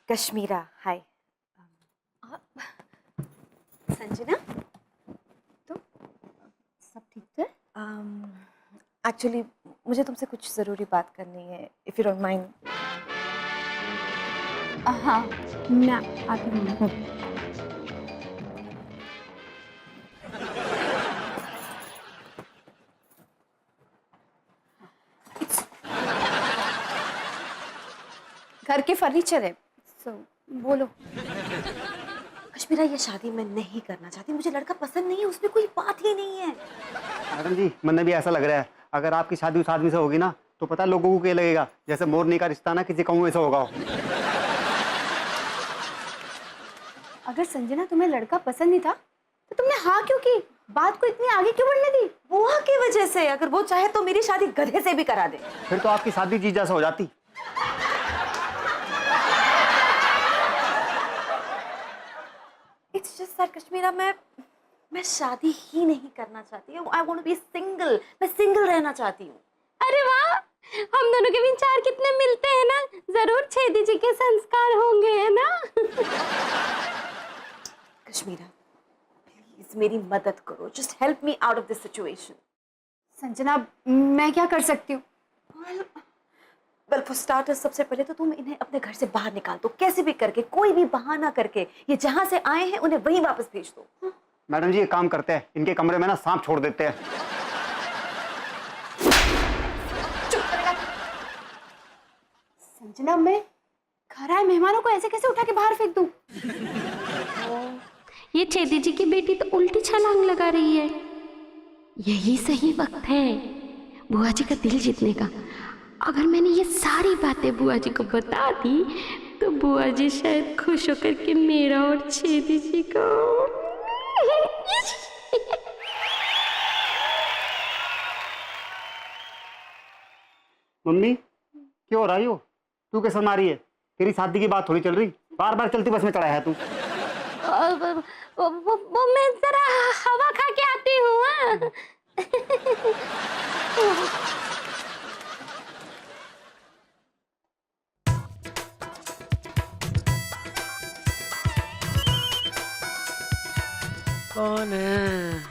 कश्मीरा, हाय। संजना, तो सब ठीक है? एक्चुअली मुझे तुमसे कुछ ज़रूरी बात करनी है, इफ़ यू डोंट माइंड। हाँ, मैं आती हूँ। घर के फर्नीचर है, so, बोलो। कश्मीरा, ये शादी मैं नहीं करना चाहती, मुझे लड़का पसंद नहीं है, उसमें कोई बात ही नहीं है। मैडम जी, मन भी ऐसा लग रहा है, अगर आपकी शादी उस आदमी से होगी ना तो पता लोगों को क्या लगेगा, जैसे मोरनी का रिश्ता ना किसी कौवे से होगा। अगर संजना तुम्हें लड़का पसंद नहीं था तो तुमने हाँ क्यों की? बात को इतनी आगे क्यों बढ़ने दी? बुआ की वजह से। अगर वो चाहे तो मेरी शादी गधे से भी करा दे। फिर तो आपकी शादी जीजा से हो जाती। इट्स जस्ट दैट कश्मीरा, मैं शादी ही नहीं करना चाहती हूँ। I want to be single. मैं सिंगल रहना चाहती हूँ। अरे वाह, हम दोनों के विचार कितने मिलते हैं ना। जरूर छेदी जी के संस्कार होंगे, है ना? कश्मीरा, प्लीज मेरी मदद करो। Just help me out of this situation. Sanjana, मैं क्या कर सकती हूँ? वेल फॉर स्टार्टर्स, सबसे पहले तो तुम इन्हें अपने घर से बाहर निकाल दो, कैसे भी करके, कोई भी बहाना करके। ये जहां से आए हैं उन्हें वहीं वापस भेज दो। मैडम जी, एक काम करते हैं, इनके कमरे में ना सांप छोड़ देते हैं। संजना, मैं घर आए मेहमानों को ऐसे कैसे उठा के बाहर फेंक दूं? ये छेदी जी की बेटी तो उल्टी छलांग लगा रही है। यही सही वक्त है बुआ जी का दिल जीतने का। अगर मैंने ये सारी बातें बुआ जी को बता दी तो बुआ जी शायद खुश होकर के मेरा और छेदी जी को। मम्मी, क्यों हो रही हो? तू कैसे मारी है? तेरी शादी की बात थोड़ी चल रही, बार बार चलती बस में चढ़ा है तू। वो मैं जरा हवा खा के आती हूँ। हाँ? कौन है?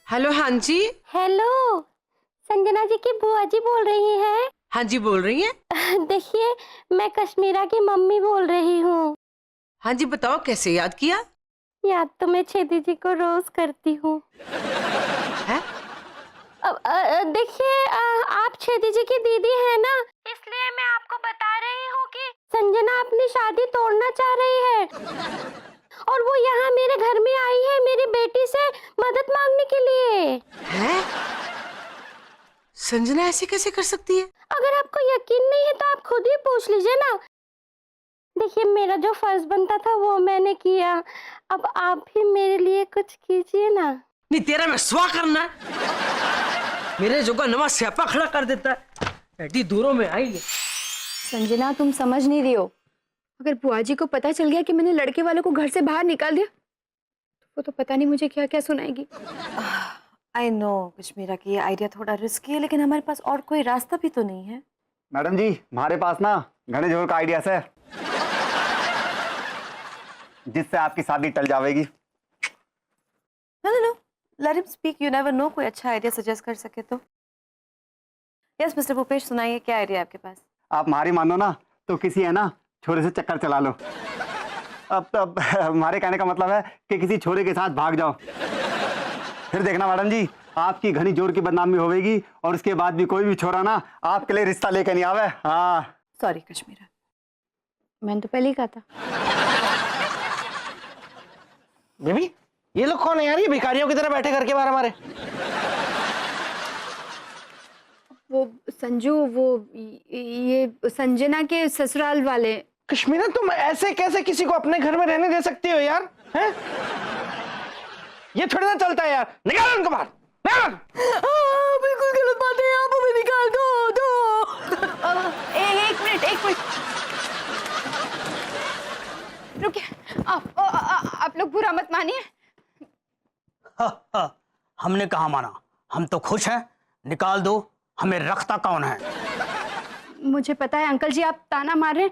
हेलो, हाँ जी। हेलो, संजना जी की बुआ जी बोल रही हैं? हाँ जी, बोल रही हैं। देखिए, मैं कश्मीरा की मम्मी बोल रही हूँ। हाँ जी, बताओ कैसे याद किया? याद तो मैं छेदी जी को रोज करती हूँ। देखिए, आप छेदी जी की दीदी है ना, इसलिए मैं आपको बता रही हूँ कि संजना अपनी शादी तोड़ना चाह रही है और वो यहाँ मेरे घर में आई है मेरी बेटी से मदद मांगने के लिए। हैं? संजना ऐसे कैसे कर सकती है? अगर आपको यकीन नहीं है तो आप खुद ही पूछ लीजिए ना। देखिए, मेरा जो फर्ज बनता था वो मैंने किया, अब आप भी मेरे लिए कुछ कीजिए ना। नहीं, तेरा मैं स्वा करना मेरे जो का नवा स्यापा खड़ा कर देता है। ऐडी दूरों में आई है। संजना, तुम समझ नहीं रही हो। अगर बुआ जी को पता चल गया कि मैंने लड़के वालों को घर से बाहर निकाल दिया तो वो तो पता नहीं मुझे क्या क्या सुनाएगी। आई नो कश्मीरा की ये आइडिया थोड़ा रिस्की है, लेकिन हमारे पास और कोई रास्ता भी तो नहीं है। मैडम जी, हमारे पास ना घने जोर का आइडिया है जिससे आपकी शादी टल जाएगी। No, let him speak, you never know, कोई अच्छा आइडिया सजेस्ट कर सके तो। यस मिस्टर भूपेश, सुनाइए, क्या आइडिया आपके पास? आप हमारी मानो ना तो किसी है ना छोरे से चक्कर चला लो। अब हमारे कहने का मतलब है कि किसी छोरे के साथ भाग जाओ। फिर देखना मैडम जी, आपकी घनी जोर की बदनामी होगी और उसके बाद भी कोई भी छोरा ना आपके लिए रिश्ता लेके नहीं आवे। हाँ सॉरी कश्मीरा, मैंने तो पहले ही कहा था। बेबी, ये लोग कौन है यार? ये भिखारियों की तरह बैठे घर के बाहर हमारे। वो संजू, वो ये संजना के ससुराल वाले। कश्मीरा, तुम ऐसे कैसे किसी को अपने घर में रहने दे सकती हो यार? हैं? ये थोड़ी ना चलता है यार। निकालो उनको बाहर। बिल्कुल गलत बात है, आप हमें निकाल दो। एक मिनट, एक मिनट रुकिए, आप लोग बुरा मत मानिए। हमने कहा माना, हम तो खुश हैं। निकाल दो, हमें रखता कौन है? मुझे पता है अंकल जी आप ताना मार रहे हैं,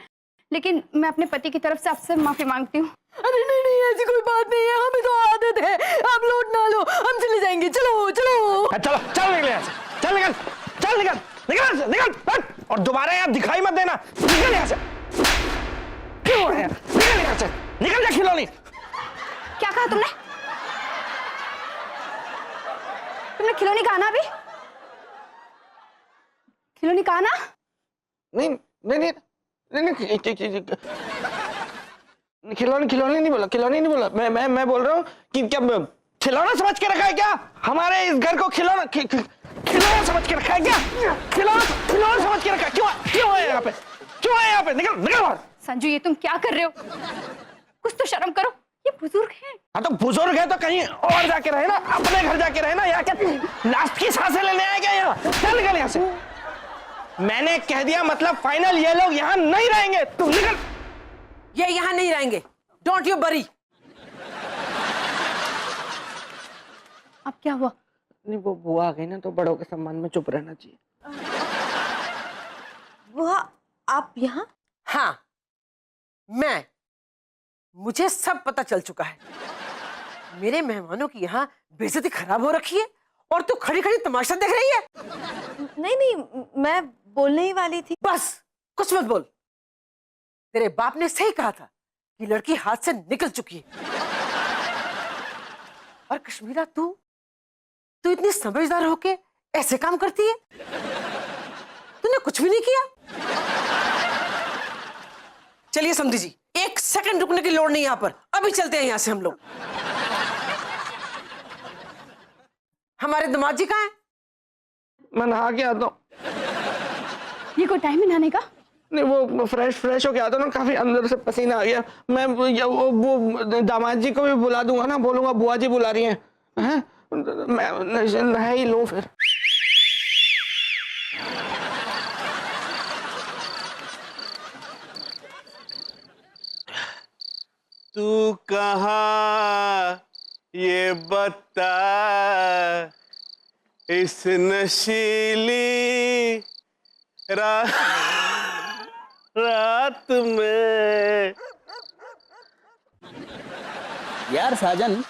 लेकिन मैं अपने पति की तरफ से आपसे माफी मांगती हूँ। अरे नहीं नहीं, ऐसी कोई बात नहीं है, हमें तो आदत है। आप लौट ना लो, हम चले जाएंगे। चलो चलो चलो चल निकल यहाँ से, चल निकल, चल निकल, निकल यहाँ से, निकल हट। और दोबारा यहाँ दिखाई मत देना, निकल यहाँ से। क्यों है? निकल यहाँ से, निकल जा खिलौनी। क्या कहा तुमने? तुमने खिलौनी कहा ना? अभी खिलौनी कहा ना? नहीं नहीं नहीं नहीं खिलौनी खिलौनी नहीं बोला, खिलौनी नहीं बोला। मैं बोल रहा हूँ कि क्या खिलौना समझ के रखा है क्या? हमारे इस घर को खिलौना खिलौना समझ के रखा है क्या? खिलौना खिलौना समझ के रखा है। क्यों है यहाँ पे? क्यों है यहाँ पे? निकल निकल बाहर। संजू ये तुम क्या कर रहे हो? कुछ तो शर्म करो, ये बुजुर्ग हैं। हाँ तो बुजुर्ग है तो कहीं और जाके रहे ना, अपने घर जाके रहे ना। यहाँ क्या लास्ट की सांसें लेने आए क्या यहाँ? चल निकल यहाँ से। मैंने कह दिया, मतलब फाइनल, ये लोग यहाँ नहीं रहेंगे। तुम निकल। ये यहाँ नहीं रहेंगे, डोंट यू वरी। अब क्या हुआ? नहीं वो बुआ आ गई ना, तो बड़ों के सम्मान में चुप रहना चाहिए। बुआ आप यहाँ? हाँ, मुझे सब पता चल चुका है। मेरे मेहमानों की यहाँ बेइज्जती खराब हो रखी है और तू खड़ी खड़ी तमाशा देख रही है। नहीं नहीं, मैं बोलने ही वाली थी। बस कुछ मत बोल। तेरे बाप ने सही कहा था कि लड़की हाथ से निकल चुकी है। और कश्मीरा तू इतनी समझदार होके ऐसे काम करती है? तूने कुछ भी नहीं किया। चलिए समझी जी, 1 सेकंड रुकने की लोड़ नहीं यहाँ पर। अभी चलते हैं यहाँ से हम लोग। हमारे दामाद जी कहाँ हैं? मैं नहा के आता हूँ। ये कोई टाइम है नहाने का? नहीं वो फ्रेश होके आता हूँ ना, काफी अंदर से पसीना आ गया। मैं वो दामाद जी को भी बुला दूंगा ना, बोलूंगा बुआ जी बुला रही हैं। मैं नहा ही लो फिर। तू कहाँ ये बता, इस नशीली रात में। यार साजन,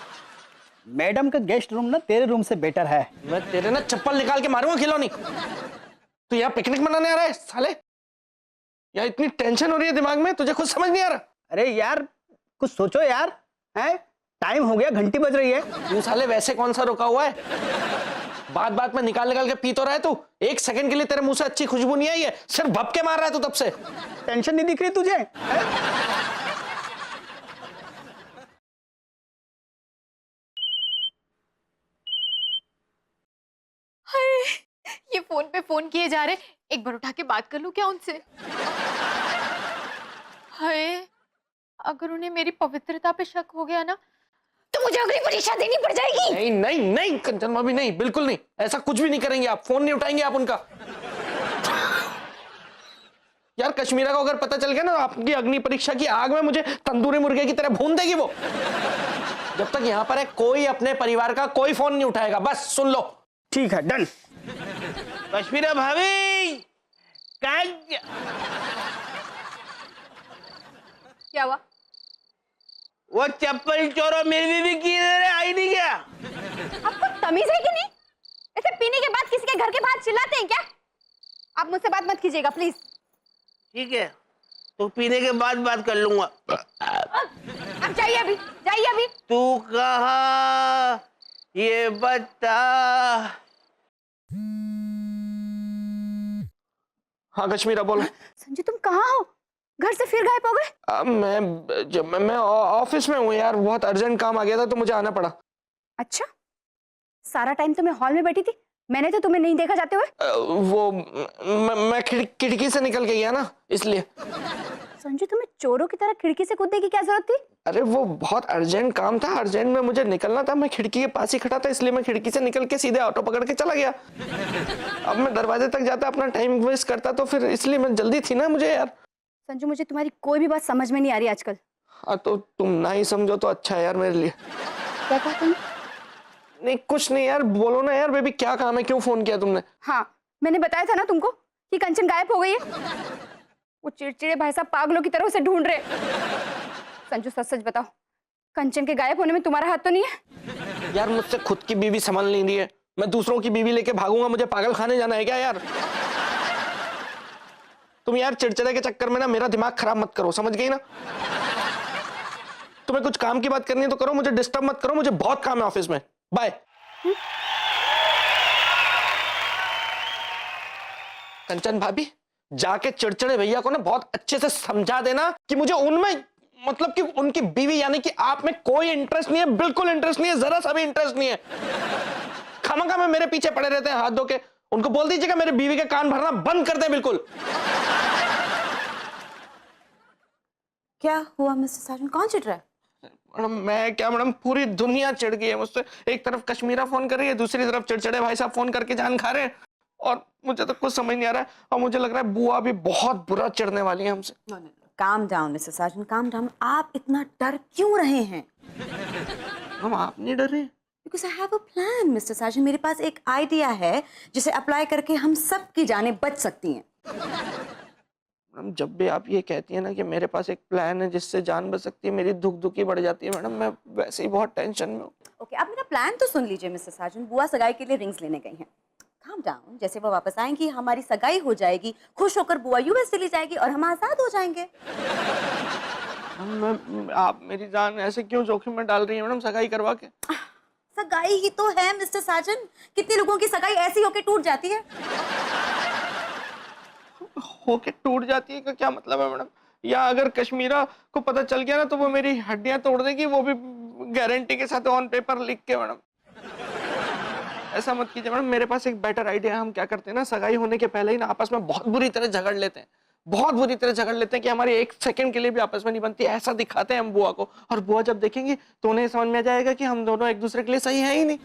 मैडम का गेस्ट रूम ना तेरे रूम से बेटर है। मैं तेरे ना चप्पल निकाल के मारूंगा खिलौनी। तू यहाँ पिकनिक मनाने आ रहा है साले? यार इतनी टेंशन हो रही है दिमाग में, तुझे खुद समझ नहीं आ रहा? अरे यार कुछ सोचो यार, हैं? टाइम हो गया, घंटी बज रही है। तू साले वैसे कौन सा रुका हुआ है? बात बात में निकाल के पी तो रहा है तू। 1 सेकंड के लिए तेरे मुंह से अच्छी खुशबू नहीं आई है, सिर्फ भपके मार रहा है तू तब से। टेंशन नहीं दिख रही तुझे? ये फोन पे फोन किए जा रहे, एक बार उठा के बात कर लूं क्या उनसे? हाय, अगर उन्हें मेरी पवित्रता पे शक हो गया ना, तो मुझे अगली परीक्षा देनी पड़ जाएगी। नहीं नहीं नहीं कंचन भाभी, नहीं, बिल्कुल नहीं। ऐसा कुछ भी नहीं करेंगे आप। फोन नहीं उठाएंगे आप उनका। यार कश्मीरा को अगर पता चल गया ना आपकी अग्नि परीक्षा की आग में मुझे तंदूरी मुर्गे की तरह भून देगी वो। जब तक यहाँ पर है कोई अपने परिवार का कोई फोन नहीं उठाएगा, बस सुन लो। ठीक है, डन। कश्मीरा भाभी क्या हुआ? वो चप्पल चोरो मेरी बीवी की आई नहीं क्या? आपको तमीज है कि नहीं? ऐसे पीने के बाद किसी के घर के बाहर चिल्लाते हैं क्या? आप मुझसे बात मत कीजिएगा प्लीज। ठीक है, तो पीने के बाद बात कर लूंगा। आप जाइए अभी, जाइए अभी। तू कहाँ ये बता। हाँ कश्मीरा बोलो। संजू तुम कहाँ हो? घर से फिर गायब हो गए? मैं ऑफिस में हूँ यार, बहुत अर्जेंट काम आ गया था तो मुझे आना पड़ा। अच्छा, सारा टाइम तो मैं हॉल में बैठी थी, मैंने तो तुम्हें नहीं देखा जाते हुए। मैं खिड़की से निकल के गया ना, इसलिए। संजू, तुम्हें चोरों की तरह खिड़की से कूदने की क्या जरूरत थी? अरे वो बहुत अर्जेंट काम था, अर्जेंट में मुझे निकलना था। मैं खिड़की के पास ही खड़ा था, इसलिए मैं खिड़की से निकल के सीधे ऑटो पकड़ के चला गया। अब मैं दरवाजे तक जाता अपना टाइम वेस्ट करता, तो फिर इसलिए मैं जल्दी थी ना मुझे यार। संजू, मुझे तुम्हारी कोई भी बात समझ में नहीं आ रही आजकल। हाँ तो तुम ना ही समझो तो अच्छा है यार मेरे लिए। क्या कहा तुमने? नहीं कुछ नहीं यार, बोलो ना यार बेबी, क्या काम है, क्यों फोन किया तुमने? हाँ, मैंने बताया था ना तुमको कि कंचन गायब हो गई है। वो चिड़चिड़े भाई साहब पागलों की तरह उसे ढूंढ रहे। संजू, सच सच बताओ, कंचन के गायब होने में तुम्हारा हाथ तो नहीं है? यार मुझसे खुद की बीवी संभाल नहीं रही है, मैं दूसरों की बीवी लेके भागूंगा? मुझे पागल खाने जाना है क्या यार? तुम यार चिड़चिड़े के चक्कर में ना मेरा दिमाग खराब मत करो, समझ गई ना? तुम्हें कुछ काम की बात करनी है तो करो, मुझे डिस्टर्ब मत करो, मुझे बहुत काम है ऑफिस में। बाय। कंचन भाभी, जाके चिड़चिड़े भैया को ना बहुत अच्छे से समझा देना कि मुझे उनमें, मतलब कि उनकी बीवी यानी कि आप में कोई इंटरेस्ट नहीं है, बिल्कुल इंटरेस्ट नहीं है, जरा सा भी इंटरेस्ट नहीं है। खामखा में मेरे पीछे पड़े रहते हैं हाथ धो के। उनको बोल दीजिएगा मेरे बीवी के कान भरना बंद कर दें बिल्कुल। क्या हुआ मिस्टर साजन, कौन चिढ़ रहा है? मैडम मैं क्या मैडम, पूरी दुनिया चिढ़ गई है मुझसे। एक तरफ कश्मीरा फोन कर रही है, दूसरी तरफ चिड़चिड़े भाई साहब फोन करके जान खा रहे हैं, और मुझे तो कुछ समझ नहीं आ रहा है। और मुझे लग रहा है बुआ भी बहुत बुरा चिढ़ने वाली है हमसे। काम डाउन मिस्टर साजन, काम डाउन। आप इतना डर क्यों रहे हैं? हम आप नहीं डर रहे? Because I have a plan, mister Sajan. मेरे पास एक आइडिया है जिसे अप्लाई करके हम सब की जानें बच सकती हैं। मैडम जब भी आप ये कहती है ना कि मेरे पास एक प्लान है जिससे जान बच सकती है, मेरी धुक धुकी बढ़ जाती है मैडम। मैं वैसे ही बहुत टेंशन में हूँ। ओके, आप मेरा प्लान तो सुन लीजिए मिस्टर साजन। बुआ सगाई के लिए रिंग्स लेने गई हैं। काम डाउन, जैसे वो वापस आएंगी हमारी सगाई हो जाएगी, खुश होकर बुआ यूएस चली जाएगी और हम आजाद हो जाएंगे। आप मेरी जान ऐसे क्यों जोखिम में डाल रही है मैडम सगाई करवा के? सगाई ही तो है मिस्टर साजन। कितने लोगों की सगाई ऐसी होके टूट जाती है। होके टूट जाती है का क्या मतलब है मैडम? या अगर कश्मीरा को पता चल गया ना तो वो मेरी हड्डियां तोड़ देगी, वो भी गारंटी के साथ ऑन पेपर लिख के। मैडम ऐसा मत कीजिए मैडम, मेरे पास एक बेटर आइडिया है। हम क्या करते हैं ना, सगाई होने के पहले ही ना आपस में बहुत बुरी तरह झगड़ लेते हैं, बहुत बुरी तरह झगड़ लेते हैं कि हमारी एक सेकंड के लिए भी आपस में नहीं बनती। ऐसा दिखाते हैं हम बुआ को, और बुआ जब देखेंगी तो उन्हें समझ में आ जाएगा कि हम दोनों एक दूसरे के लिए सही है ही नहीं।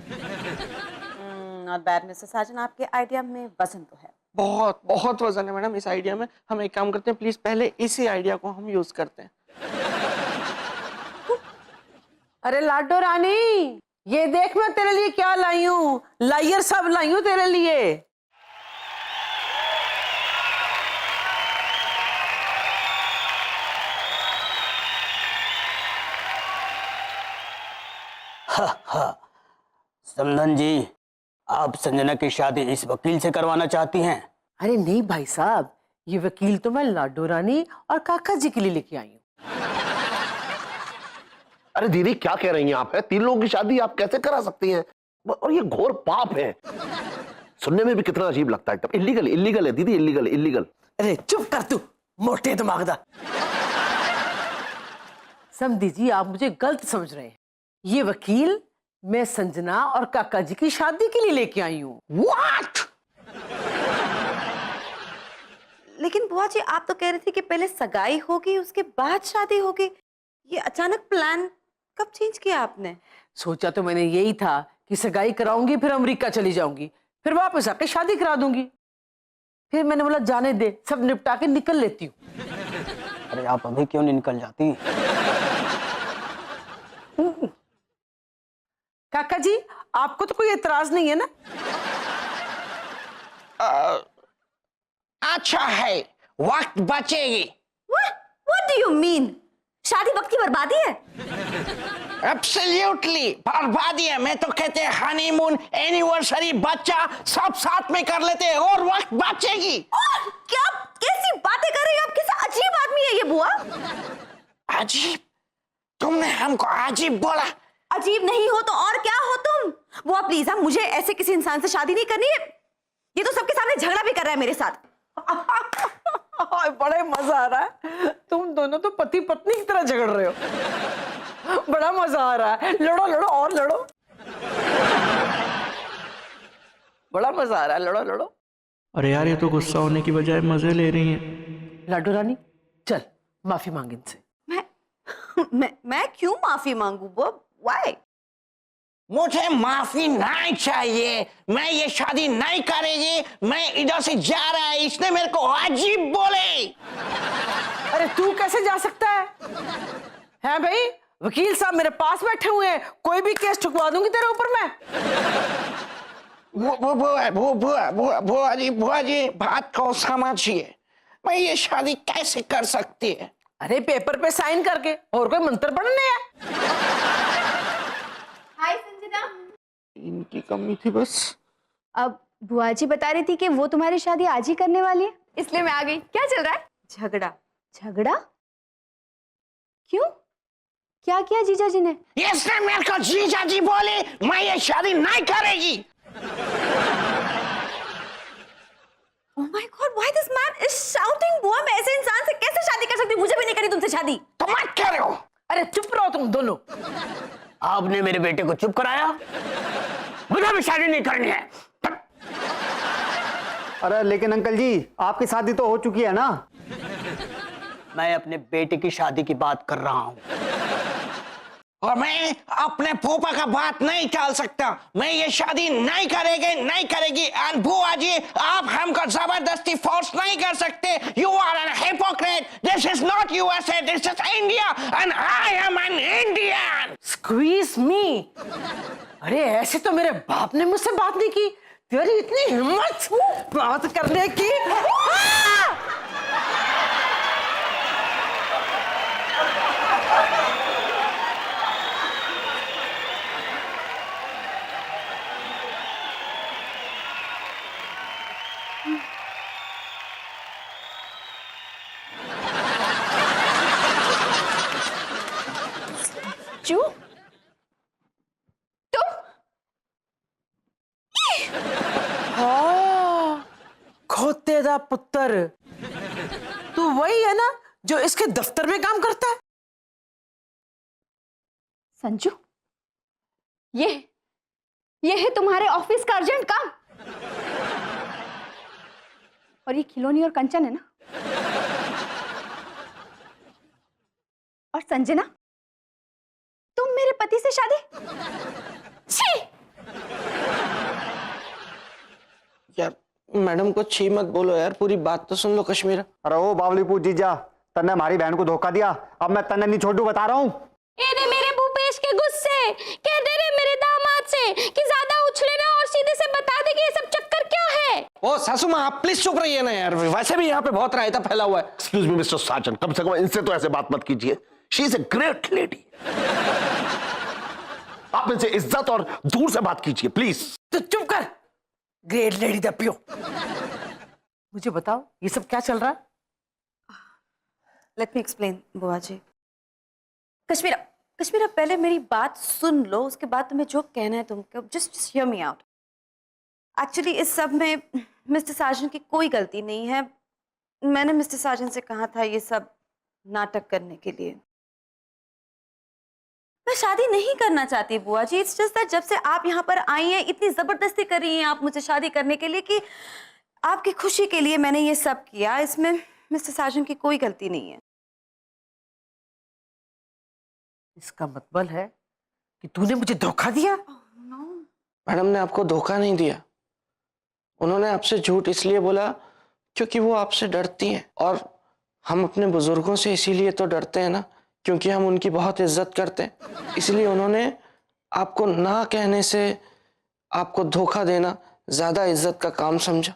नॉट बैड मिस्टर साजन, आपके आइडिया में वजन तो है। बहुत बहुत वजन है मैडम इस आइडिया में। हम एक काम करते हैं, प्लीज पहले इसी आइडिया को हम यूज करते हैं। अरे लाडो रानी, ये देख मैं तेरे लिए क्या लाई हूँ। लाइयर सब लाई हूँ तेरे लिए। समधन जी, आप संजना की शादी इस वकील से करवाना चाहती हैं? अरे नहीं भाई साहब, ये वकील तो मैं लाडो रानी और काका जी के लिए लेके आई हूँ। अरे दीदी क्या कह रही हैं आप? है 3 लोगों की शादी आप कैसे करा सकती हैं? और ये घोर पाप है। सुनने में भी कितना अजीब लगता है, एकदम इल्लीगल। इल्लीगल है दीदी, इल्लीगल इल्लीगल। अरे चुप कर तू, मोटे दिमागदा। समझी जी, आप मुझे गलत समझ रहे हैं। ये वकील मैं संजना और काका जी की शादी के लिए लेके आई हूँ। What? लेकिन बुआ जी, आप तो कह रही थी कि पहले सगाई होगी उसके बाद शादी होगी। ये अचानक प्लान कब चेंज किया आपने? सोचा तो मैंने यही था कि सगाई कराऊंगी, फिर अमेरिका चली जाऊंगी, फिर वापस आके शादी करा दूंगी। फिर मैंने बोला जाने दे, सब निपटा के निकल लेती हूँ। अरे आप अभी क्यों नहीं निकल जाती? काका जी, आपको तो कोई एतराज नहीं है ना? अच्छा है, वक्त बचेगी। What do you mean? शादी वक्त की बर्बादी है? एब्सोल्युटली बर्बादी है। मैं तो कहते हैं हनीमून, एनिवर्सरी, बच्चा सब साथ में कर लेते हैं और वक्त बचेगी। और क्या कैसी बातें कर रही हैं आप? कैसा अजीब आदमी है ये बुआ। अजीब? तुमने हमको अजीब बोला? अजीब नहीं हो तो और क्या हो तुम? बुआ प्लीज, आप मुझे ऐसे किसी इंसान से शादी नहीं करनी है। ये तो सबके सामने झगड़ा भी कर रहा है मेरे साथ। बड़े मजा आ रहा है। तुम दोनों तो पति पत्नी की तरह झगड़ रहे हो। बड़ा मजा आ रहा है। लड़ो लड़ो और लड़ो। बड़ा मजा आ रहा है, लड़ो लड़ो। अरे यार ये तो गुस्सा होने की बजाय मजे ले रही हैं। लाडो रानी, चल माफी मांग इनसे। मैं क्यों माफी मांगू वो? व्हाई? मुझे माफी नहीं चाहिए, मैं ये शादी नहीं करेगी, मैं इधर से जा रहा है, इसने मेरे को अजीब बोले। अरे तू कैसे जा सकता है? हैं भाई, वकील साहब मेरे पास बैठे हुए हैं, कोई भी केस ठुकवा दूंगी तेरे ऊपर मैं। बुआ जी बात को समझिए, मैं ये शादी कैसे कर सकती है? अरे पेपर पे साइन करके, और कोई मंत्र पढ़ने है? हाय संजना। इनकी कमी थी बस। अब बुआ जी बता रही थी कि वो तुम्हारी शादी आज ही करने वाली है, इसलिए मैं आ गई। क्या चल रहा है? झगड़ा। झगड़ा? क्यों? क्या किया जीजा जी ने? इसने मेरे को जीजा जी बोले, मैं ये शादी नहीं करेगी। Oh my God, why this man is shouting? बुआ, मैं ऐसे इंसान से कैसे शादी कर सकती हूँ? मुझे भी नहीं करी तुमसे शादी। तो मत करो। अरे चुप रहो तुम दोनों। आपने मेरे बेटे को चुप कराया, मुझे भी शादी नहीं करनी है। अरे लेकिन अंकल जी, आपकी शादी तो हो चुकी है ना? मैं अपने बेटे की शादी की बात कर रहा हूं। और मैं अपने फूफा का बात नहीं टाल सकता, मैं ये शादी नहीं करेगी। एंड बुआ जी, आप हमको जबरदस्ती फोर्स नहीं कर सकते। You are an hypocrite. This is not USA, this is India and I am an Indian. Excuse me. अरे ऐसे तो मेरे बाप ने मुझसे बात नहीं की, तेरी इतनी हिम्मत बात करने की। चू तुम? खोते दा पुत्र, तू वही है ना जो इसके दफ्तर में काम करता है? संजू, ये है तुम्हारे ऑफिस का अर्जेंट काम? और ये खिलौनी और कंचन है ना? और संजना, तुम मेरे पति से शादी? छी! यार मैडम को छी मत बोलो यार, पूरी बात तो सुन लो कश्मीरा। अरे ओ बावलीपुर जीजा, तन्ने हमारी बहन को धोखा दिया, अब मैं तन्ने नहीं छोड़ू, बता रहा हूँ। मेरे भूपेश के गुस्से कह दे रहे मेरे दामाद से कि ज्यादा उछले ना और सीधे से बता दे कि ये सब चक्कर क्या है। ओ सासू माँ, आप प्लीज चुप रहिए ना यार, वैसे भी यहाँ पे बहुत रायता फैला हुआ है। एक्सक्यूज मी मिस्टर साजन, कम से कम इनसे तो ऐसे बात मत कीजिए। She is a great lady. आप इनसे इज्जत और दूर से बात कीजिए प्लीज। तो चुप कर, ग्रेट लेडी द पियो। मुझे बताओ ये सब क्या चल रहा है? लेट मी एक्सप्लेन बुआ जी। कश्मीरा पहले मेरी बात सुन लो, उसके बाद तुम्हें जो कहना है तुमको just hear me out. Actually इस सब में मिस्टर साजन की कोई गलती नहीं है। मैंने मिस्टर साजन से कहा था ये सब नाटक करने के लिए। मैं शादी नहीं करना चाहती बुआ जी। इट्स जस्ट दैट जब से आप यहाँ पर आई हैं, इतनी जबरदस्ती कर रही हैं आप मुझे शादी करने के लिए कि आपकी खुशी के लिए मैंने ये सब किया। इसमें मिस्टर साजन की कोई गलती नहीं है। इसका मतलब है कि तूने मुझे धोखा दिया? मैडम ने आपको धोखा नहीं दिया, उन्होंने आपसे झूठ इसलिए बोला क्योंकि वो आपसे डरती हैं। और हम अपने बुजुर्गों से इसीलिए तो डरते हैं ना, क्योंकि हम उनकी बहुत इज्जत करते हैं। इसलिए उन्होंने आपको ना कहने से आपको धोखा देना ज्यादा इज्जत का काम समझा।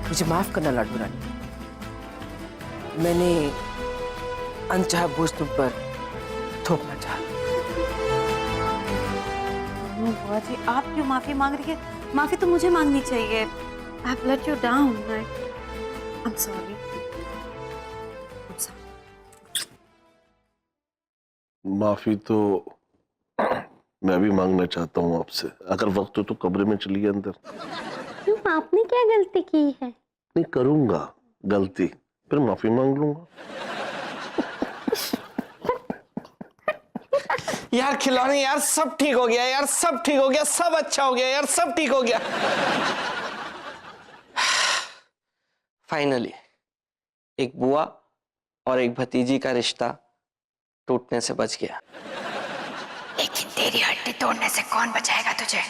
मुझे माफ करना लाडू रानी, मैंने अनचाहा बोझ तुम पर थोपना चाहा। बुआ जी आप क्यों माफी मांग रही है? माफी तो मुझे मांगनी चाहिए। I've let you down. I'm sorry. माफी तो मैं भी मांगना चाहता हूँ आपसे। अगर वक्त हो तो कमरे में चलिए अंदर। क्यों, आपने क्या गलती की है? नहीं करूंगा गलती, फिर माफी मांग लूंगा। यार खिलौने, यार सब ठीक हो गया यार, सब ठीक हो गया, सब अच्छा हो गया यार, सब ठीक हो गया। फाइनली एक बुआ और एक भतीजी का रिश्ता टूटने से बच गया। लेकिन तेरी हड्डी तोड़ने से कौन बचाएगा तुझे?